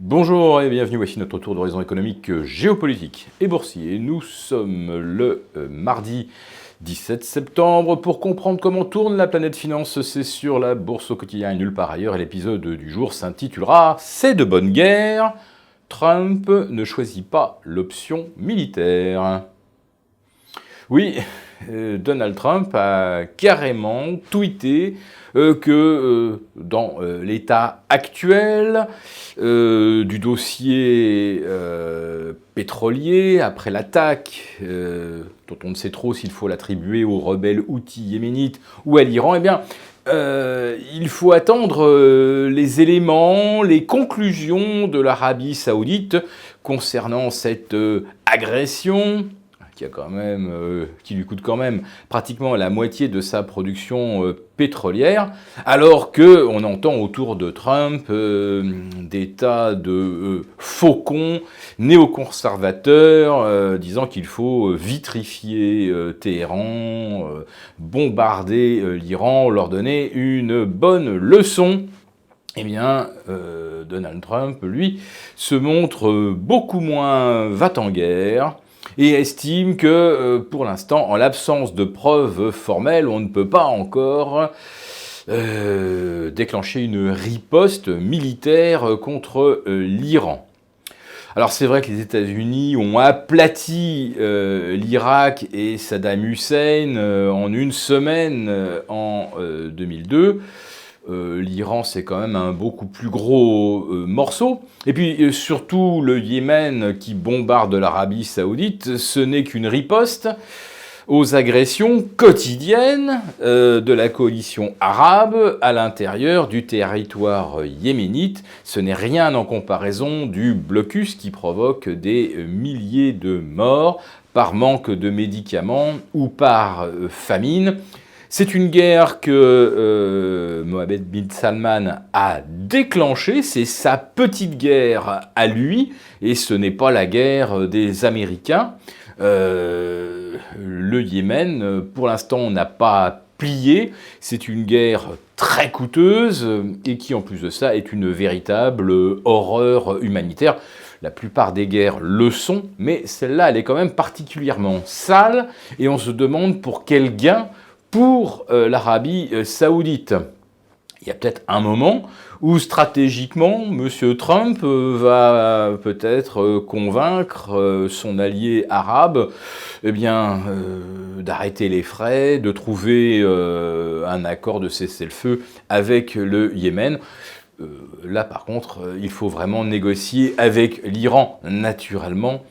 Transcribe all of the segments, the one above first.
Bonjour et bienvenue, voici notre tour d'horizon économique, géopolitique et boursier. Nous sommes le mardi 17 septembre. Pour comprendre comment tourne la planète finance, c'est sur la bourse au quotidien et nulle part ailleurs. Et l'épisode du jour s'intitulera « C'est de bonne guerre, Trump ne choisit pas l'option militaire ». Oui, Donald Trump a carrément tweeté que dans l'état actuel du dossier pétrolier, après l'attaque, dont on ne sait trop s'il faut l'attribuer aux rebelles houthis yéménites ou à l'Iran, eh bien, il faut attendre les éléments, les conclusions de l'Arabie Saoudite concernant cette agression qui lui coûte quand même pratiquement la moitié de sa production pétrolière, alors qu'on entend autour de Trump des tas de faucons néoconservateurs disant qu'il faut vitrifier Téhéran, bombarder l'Iran, leur donner une bonne leçon. Eh bien, Donald Trump, lui, se montre beaucoup moins va-t-en-guerre et estime que, pour l'instant, en l'absence de preuves formelles, on ne peut pas encore déclencher une riposte militaire contre l'Iran. Alors c'est vrai que les États-Unis ont aplati l'Irak et Saddam Hussein en une semaine en 2002. L'Iran, c'est quand même un beaucoup plus gros morceau. Et puis, surtout, le Yémen qui bombarde l'Arabie Saoudite, ce n'est qu'une riposte aux agressions quotidiennes de la coalition arabe à l'intérieur du territoire yéménite. Ce n'est rien en comparaison du blocus qui provoque des milliers de morts par manque de médicaments ou par famine. C'est une guerre que Mohammed bin Salman a déclenchée, c'est sa petite guerre à lui, et ce n'est pas la guerre des Américains. Le Yémen, pour l'instant, n'a pas plié, c'est une guerre très coûteuse, et qui en plus de ça est une véritable horreur humanitaire. La plupart des guerres le sont, mais celle-là, elle est quand même particulièrement sale, et on se demande pour quel gain pour l'Arabie Saoudite. Il y a peut-être un moment où stratégiquement, M. Trump va peut-être convaincre son allié arabe d'arrêter les frais, de trouver un accord de cessez-le-feu avec le Yémen. Là, par contre, il faut vraiment négocier avec l'Iran, naturellement.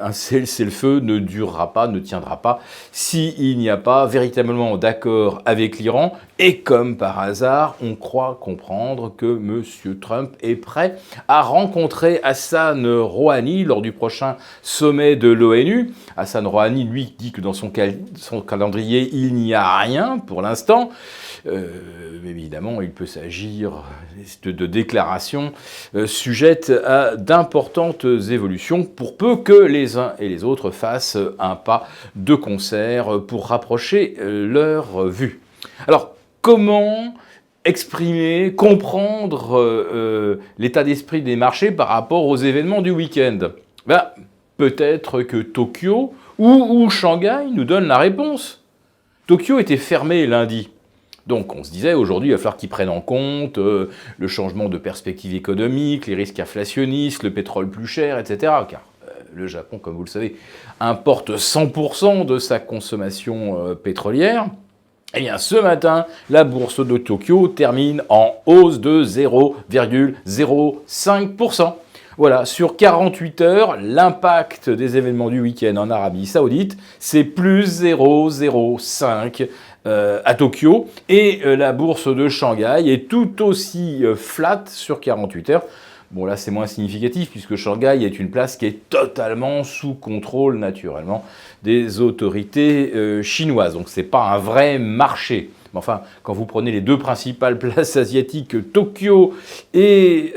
Un cessez-le-feu ne durera pas, ne tiendra pas, s'il n'y a pas véritablement d'accord avec l'Iran. Et comme par hasard, on croit comprendre que M. Trump est prêt à rencontrer Hassan Rouhani lors du prochain sommet de l'ONU. Hassan Rouhani, lui, dit que dans son calendrier, il n'y a rien pour l'instant. Évidemment, il peut s'agir de déclarations sujettes à d'importantes évolutions, pour peu que les uns et les autres fassent un pas de concert pour rapprocher leurs vues. Alors, comment exprimer, comprendre l'état d'esprit des marchés par rapport aux événements du week-end ? Peut-être que Tokyo ou Shanghai nous donnent la réponse. Tokyo était fermé lundi. Donc on se disait, aujourd'hui, il va falloir qu'ils prennent en compte le changement de perspective économique, les risques inflationnistes, le pétrole plus cher, etc. Car le Japon, comme vous le savez, importe 100% de sa consommation pétrolière. Eh bien, ce matin, la bourse de Tokyo termine en hausse de 0,05%. Voilà, sur 48 heures, l'impact des événements du week-end en Arabie Saoudite, c'est plus 0,05% à Tokyo, et la bourse de Shanghai est tout aussi flat sur 48 heures. Bon, là, c'est moins significatif, puisque Shanghai est une place qui est totalement sous contrôle, naturellement, des autorités chinoises. Donc, c'est pas un vrai marché. Mais enfin, quand vous prenez les deux principales places asiatiques, Tokyo et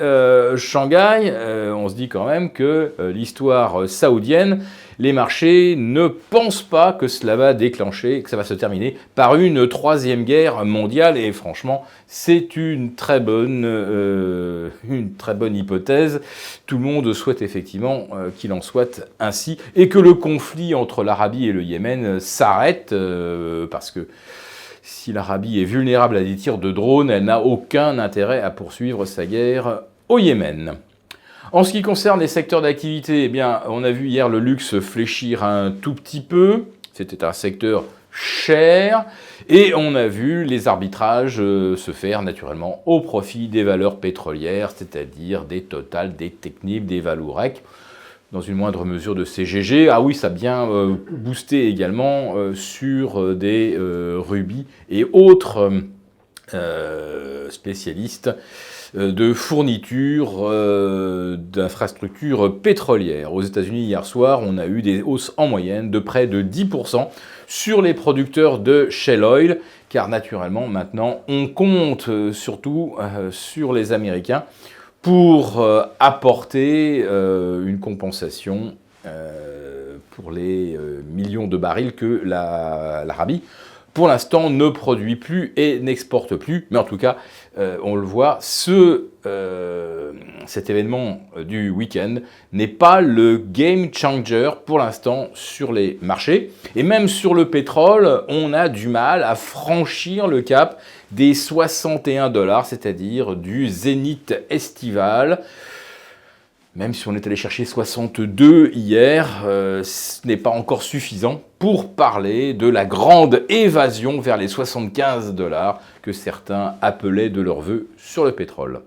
Shanghai, on se dit quand même que l'histoire saoudienne, les marchés ne pensent pas que cela va déclencher, que ça va se terminer par une troisième guerre mondiale. Et franchement, c'est une très bonne hypothèse. Tout le monde souhaite effectivement qu'il en soit ainsi et que le conflit entre l'Arabie et le Yémen s'arrête parce que si l'Arabie est vulnérable à des tirs de drones, elle n'a aucun intérêt à poursuivre sa guerre au Yémen. En ce qui concerne les secteurs d'activité, eh bien, on a vu hier le luxe fléchir un tout petit peu. C'était un secteur cher. Et on a vu les arbitrages se faire naturellement au profit des valeurs pétrolières, c'est-à-dire des Total, des Technip, des Vallourec, dans une moindre mesure de CGG. Ah oui, ça a bien boosté également sur des Rubis et autres spécialistes de fourniture d'infrastructures pétrolières. Aux États-Unis, hier soir, on a eu des hausses en moyenne de près de 10% sur les producteurs de shale oil, car naturellement, maintenant, on compte surtout sur les Américains pour apporter une compensation pour les millions de barils que l'Arabie, pour l'instant, ne produit plus et n'exporte plus. Mais en tout cas, on le voit, cet événement du week-end n'est pas le game changer pour l'instant sur les marchés. Et même sur le pétrole, on a du mal à franchir le cap des 61 $, c'est-à-dire du zénith estival. Même si on est allé chercher 62 hier, ce n'est pas encore suffisant pour parler de la grande évasion vers les 75 $ que certains appelaient de leur vœu sur le pétrole.